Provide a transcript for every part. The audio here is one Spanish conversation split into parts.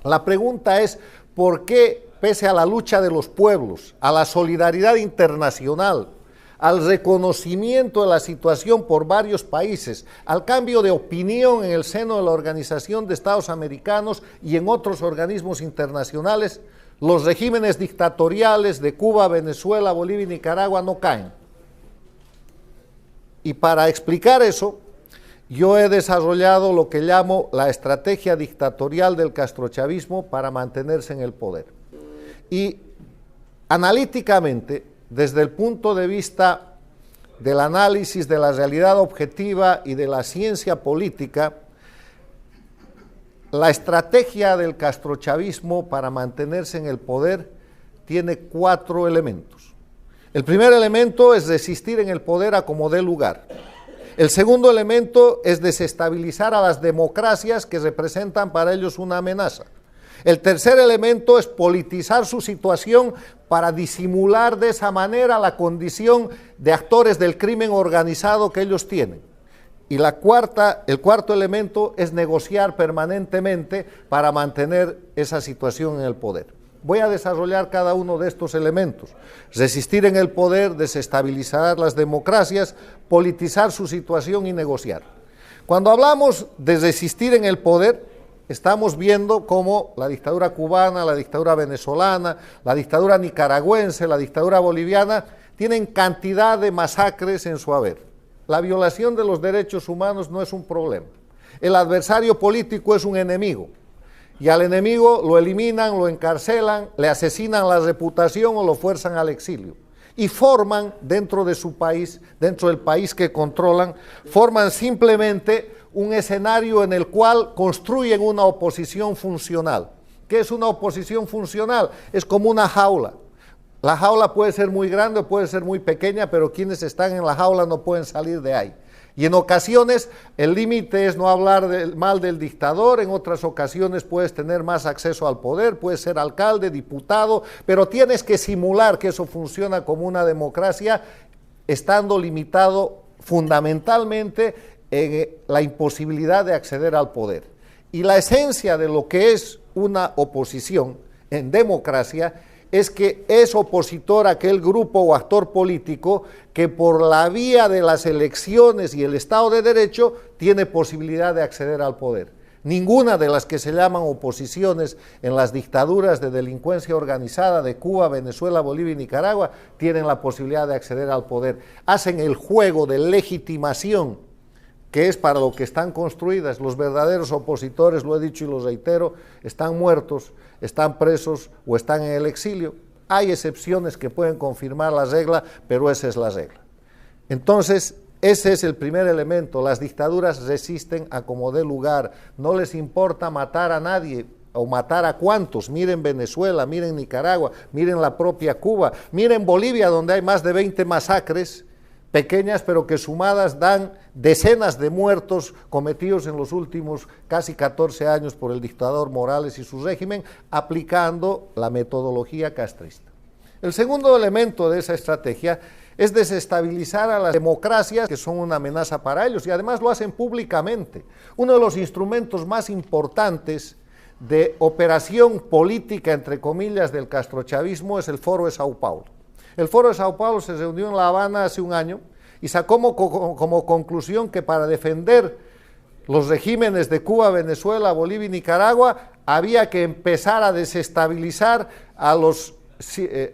La pregunta es, ¿por qué, pese a la lucha de los pueblos, a la solidaridad internacional, al reconocimiento de la situación por varios países, al cambio de opinión en el seno de la Organización de Estados Americanos y en otros organismos internacionales, los regímenes dictatoriales de Cuba, Venezuela, Bolivia y Nicaragua no caen? Y para explicar eso, yo he desarrollado lo que llamo la estrategia dictatorial del castrochavismo para mantenerse en el poder. Y analíticamente, desde el punto de vista del análisis de la realidad objetiva y de la ciencia política, la estrategia del castrochavismo para mantenerse en el poder tiene 4 elementos. El primer elemento es resistir en el poder a como dé lugar. El segundo elemento es desestabilizar a las democracias que representan para ellos una amenaza. El tercer elemento es politizar su situación para disimular de esa manera la condición de actores del crimen organizado que ellos tienen. Y el cuarto elemento es negociar permanentemente para mantener esa situación en el poder. Voy a desarrollar cada uno de estos elementos. Resistir en el poder, desestabilizar las democracias, politizar su situación y negociar. Cuando hablamos de resistir en el poder, estamos viendo cómo la dictadura cubana, la dictadura venezolana, la dictadura nicaragüense, la dictadura boliviana, tienen cantidad de masacres en su haber. La violación de los derechos humanos no es un problema. El adversario político es un enemigo. Y al enemigo lo eliminan, lo encarcelan, le asesinan la reputación o lo fuerzan al exilio. Y forman dentro de su país, dentro del país que controlan, forman simplemente un escenario en el cual construyen una oposición funcional. ¿Qué es una oposición funcional? Es como una jaula. La jaula puede ser muy grande o puede ser muy pequeña, pero quienes están en la jaula no pueden salir de ahí. Y en ocasiones el límite es no hablar mal del dictador, en otras ocasiones puedes tener más acceso al poder, puedes ser alcalde, diputado, pero tienes que simular que eso funciona como una democracia, estando limitado fundamentalmente en la imposibilidad de acceder al poder. Y la esencia de lo que es una oposición en democracia es que es opositor a aquel grupo o actor político que por la vía de las elecciones y el Estado de Derecho tiene posibilidad de acceder al poder. Ninguna de las que se llaman oposiciones en las dictaduras de delincuencia organizada de Cuba, Venezuela, Bolivia y Nicaragua tienen la posibilidad de acceder al poder. Hacen el juego de legitimación que es para lo que están construidas. Los verdaderos opositores, lo he dicho y lo reitero, están muertos, están presos o están en el exilio. Hay excepciones que pueden confirmar la regla, pero esa es la regla. Entonces, ese es el primer elemento. Las dictaduras resisten a como dé lugar. No les importa matar a nadie o matar a cuantos. Miren Venezuela, miren Nicaragua, miren la propia Cuba, miren Bolivia, donde hay más de 20 masacres pequeñas, pero que sumadas dan decenas de muertos cometidos en los últimos casi 14 años por el dictador Morales y su régimen, aplicando la metodología castrista. El segundo elemento de esa estrategia es desestabilizar a las democracias que son una amenaza para ellos, y además lo hacen públicamente. Uno de los instrumentos más importantes de operación política, entre comillas, del castrochavismo es el Foro de Sao Paulo. El Foro de Sao Paulo se reunió en La Habana hace un año y sacó como conclusión que para defender los regímenes de Cuba, Venezuela, Bolivia y Nicaragua había que empezar a desestabilizar a los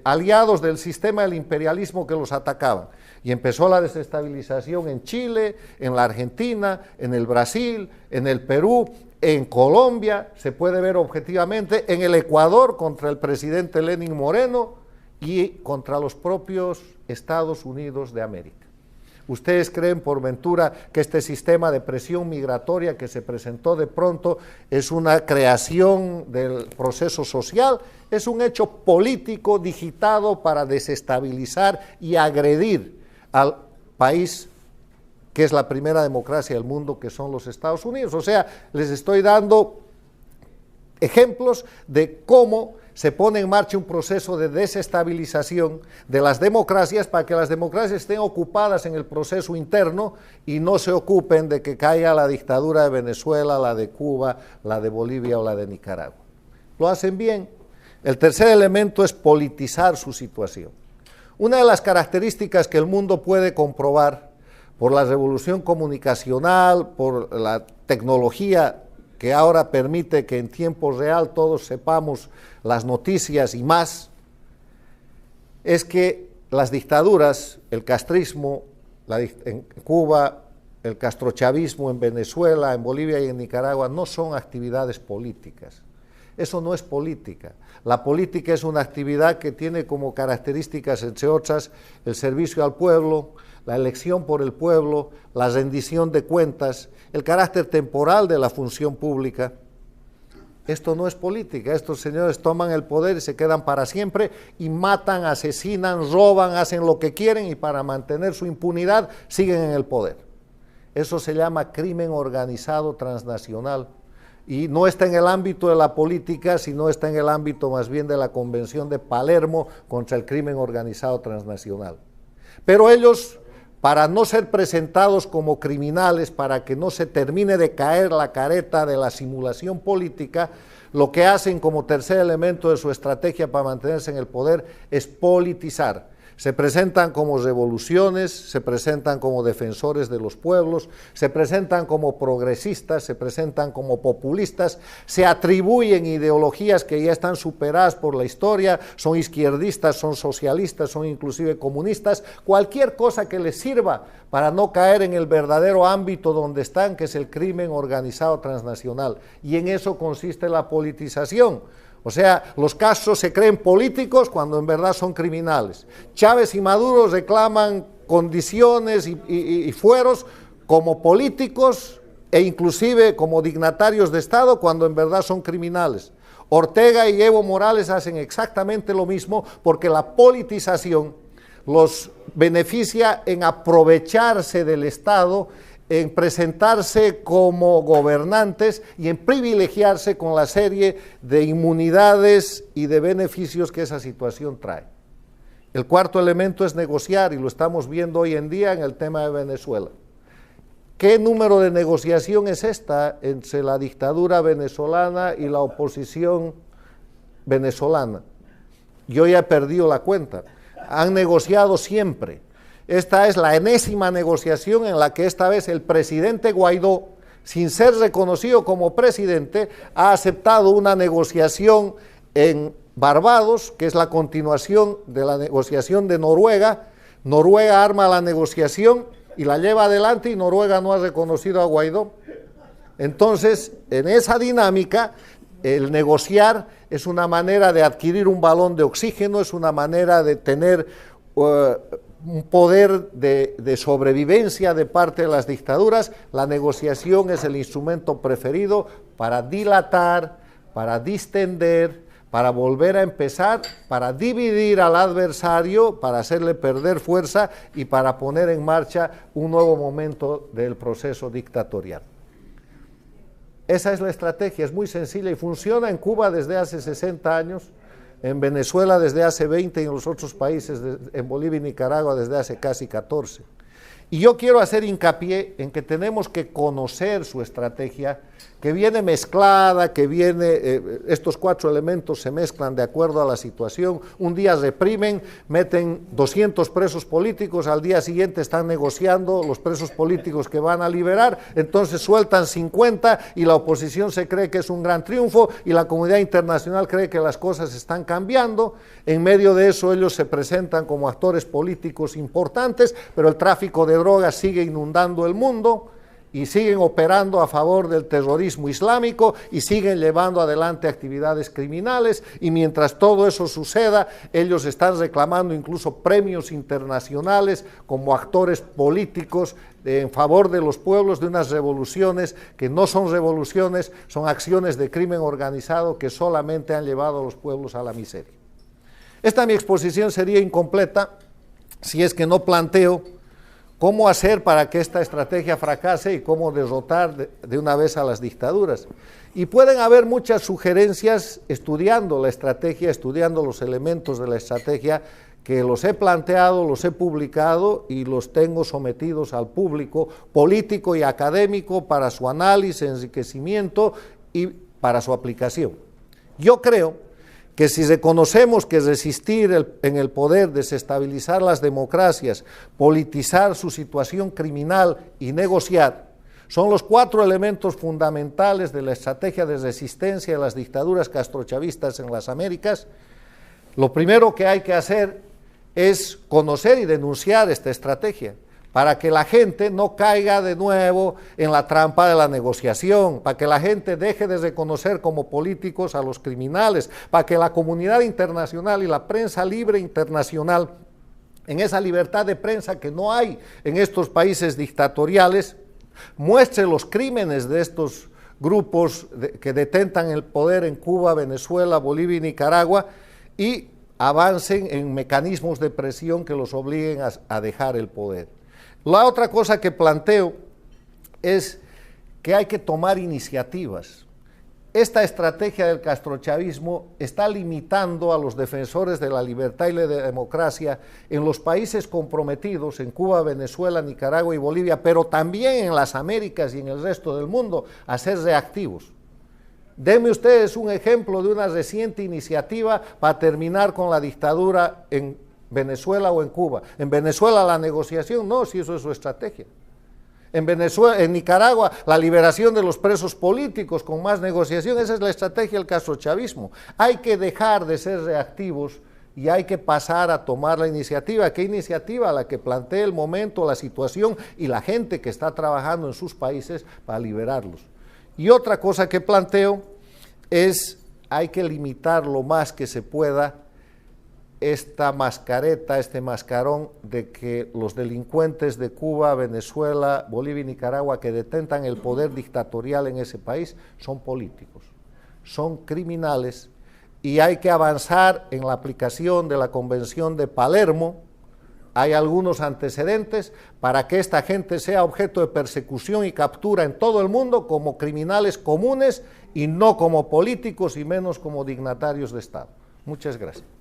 aliados del sistema del imperialismo que los atacaban. Y empezó la desestabilización en Chile, en la Argentina, en el Brasil, en el Perú, en Colombia, se puede ver objetivamente, en el Ecuador contra el presidente Lenín Moreno, y contra los propios Estados Unidos de América. ¿Ustedes creen por ventura que este sistema de presión migratoria que se presentó de pronto es una creación del proceso social? Es un hecho político digitado para desestabilizar y agredir al país que es la primera democracia del mundo, que son los Estados Unidos. O sea, les estoy dando ejemplos de cómo se pone en marcha un proceso de desestabilización de las democracias para que las democracias estén ocupadas en el proceso interno y no se ocupen de que caiga la dictadura de Venezuela, la de Cuba, la de Bolivia o la de Nicaragua. lo hacen bien. El tercer elemento es politizar su situación. Una de las características que el mundo puede comprobar por la revolución comunicacional, por la tecnología que ahora permite que en tiempo real todos sepamos las noticias y más, es que las dictaduras, el castrismo en Cuba, el castrochavismo en Venezuela, en Bolivia y en Nicaragua, no son actividades políticas. Eso no es política. La política es una actividad que tiene como características, entre otras, el servicio al pueblo, la elección por el pueblo, la rendición de cuentas, el carácter temporal de la función pública. Esto no es política. Estos señores toman el poder y se quedan para siempre y matan, asesinan, roban, hacen lo que quieren y para mantener su impunidad siguen en el poder. Eso se llama crimen organizado transnacional. Y no está en el ámbito de la política, sino está en el ámbito más bien de la Convención de Palermo contra el crimen organizado transnacional. Pero ellos, para no ser presentados como criminales, para que no se termine de caer la careta de la simulación política, lo que hacen como tercer elemento de su estrategia para mantenerse en el poder es politizar. Se presentan como revoluciones, se presentan como defensores de los pueblos, se presentan como progresistas, se presentan como populistas, se atribuyen ideologías que ya están superadas por la historia, son izquierdistas, son socialistas, son inclusive comunistas, cualquier cosa que les sirva para no caer en el verdadero ámbito donde están, que es el crimen organizado transnacional. Y en eso consiste la politización. O sea, los Castro se creen políticos cuando en verdad son criminales. Chávez y Maduro reclaman condiciones y fueros como políticos e inclusive como dignatarios de Estado cuando en verdad son criminales. Ortega y Evo Morales hacen exactamente lo mismo porque la politización los beneficia en aprovecharse del Estado, en presentarse como gobernantes y en privilegiarse con la serie de inmunidades y de beneficios que esa situación trae. El cuarto elemento es negociar, y lo estamos viendo hoy en día en el tema de Venezuela. ¿Qué número de negociación es esta entre la dictadura venezolana y la oposición venezolana? Yo ya he perdido la cuenta. Han negociado siempre. Esta es la enésima negociación en la que esta vez el presidente Guaidó, sin ser reconocido como presidente, ha aceptado una negociación en Barbados, que es la continuación de la negociación de Noruega. Noruega arma la negociación y la lleva adelante y Noruega no ha reconocido a Guaidó. Entonces, en esa dinámica, el negociar es una manera de adquirir un balón de oxígeno, es una manera de tener un poder de sobrevivencia de parte de las dictaduras. La negociación es el instrumento preferido para dilatar, para distender, para volver a empezar, para dividir al adversario, para hacerle perder fuerza y para poner en marcha un nuevo momento del proceso dictatorial. Esa es la estrategia, es muy sencilla y funciona en Cuba desde hace 60 años, en Venezuela desde hace 20 y en los otros países, en Bolivia y Nicaragua desde hace casi 14. Y yo quiero hacer hincapié en que tenemos que conocer su estrategia, que viene mezclada, que viene, estos cuatro elementos se mezclan de acuerdo a la situación. Un día reprimen, meten 200 presos políticos, al día siguiente están negociando los presos políticos que van a liberar, entonces sueltan 50 y la oposición se cree que es un gran triunfo y la comunidad internacional cree que las cosas están cambiando. En medio de eso ellos se presentan como actores políticos importantes, pero el tráfico de drogas sigue inundando el mundo y siguen operando a favor del terrorismo islámico y siguen llevando adelante actividades criminales, y mientras todo eso suceda, ellos están reclamando incluso premios internacionales como actores políticos en favor de los pueblos, de unas revoluciones que no son revoluciones, son acciones de crimen organizado que solamente han llevado a los pueblos a la miseria. Esta mi exposición sería incompleta si es que no planteo cómo hacer para que esta estrategia fracase y cómo derrotar de una vez a las dictaduras. Y pueden haber muchas sugerencias estudiando la estrategia, estudiando los elementos de la estrategia, que los he planteado, los he publicado y los tengo sometidos al público político y académico para su análisis, enriquecimiento y para su aplicación. Yo creo que si reconocemos que resistir en el poder, desestabilizar las democracias, politizar su situación criminal y negociar, son los 4 elementos fundamentales de la estrategia de resistencia de las dictaduras castrochavistas en las Américas, lo primero que hay que hacer es conocer y denunciar esta estrategia, para que la gente no caiga de nuevo en la trampa de la negociación, para que la gente deje de reconocer como políticos a los criminales, para que la comunidad internacional y la prensa libre internacional, en esa libertad de prensa que no hay en estos países dictatoriales, muestre los crímenes de estos grupos que detentan el poder en Cuba, Venezuela, Bolivia y Nicaragua, y avancen en mecanismos de presión que los obliguen a dejar el poder. La otra cosa que planteo es que hay que tomar iniciativas. Esta estrategia del castrochavismo está limitando a los defensores de la libertad y la democracia en los países comprometidos, en Cuba, Venezuela, Nicaragua y Bolivia, pero también en las Américas y en el resto del mundo, a ser reactivos. Denme ustedes un ejemplo de una reciente iniciativa para terminar con la dictadura en Venezuela o en Cuba. En Venezuela la negociación, no, si eso es su estrategia. En Venezuela, en Nicaragua, la liberación de los presos políticos con más negociación, esa es la estrategia del castrochavismo. Hay que dejar de ser reactivos y hay que pasar a tomar la iniciativa. ¿Qué iniciativa? La que plantea el momento, la situación y la gente que está trabajando en sus países para liberarlos. Y otra cosa que planteo es, hay que limitar lo más que se pueda esta mascareta, este mascarón de que los delincuentes de Cuba, Venezuela, Bolivia y Nicaragua que detentan el poder dictatorial en ese país son políticos, son criminales, y hay que avanzar en la aplicación de la Convención de Palermo. Hay algunos antecedentes para que esta gente sea objeto de persecución y captura en todo el mundo como criminales comunes y no como políticos y menos como dignatarios de Estado. Muchas gracias.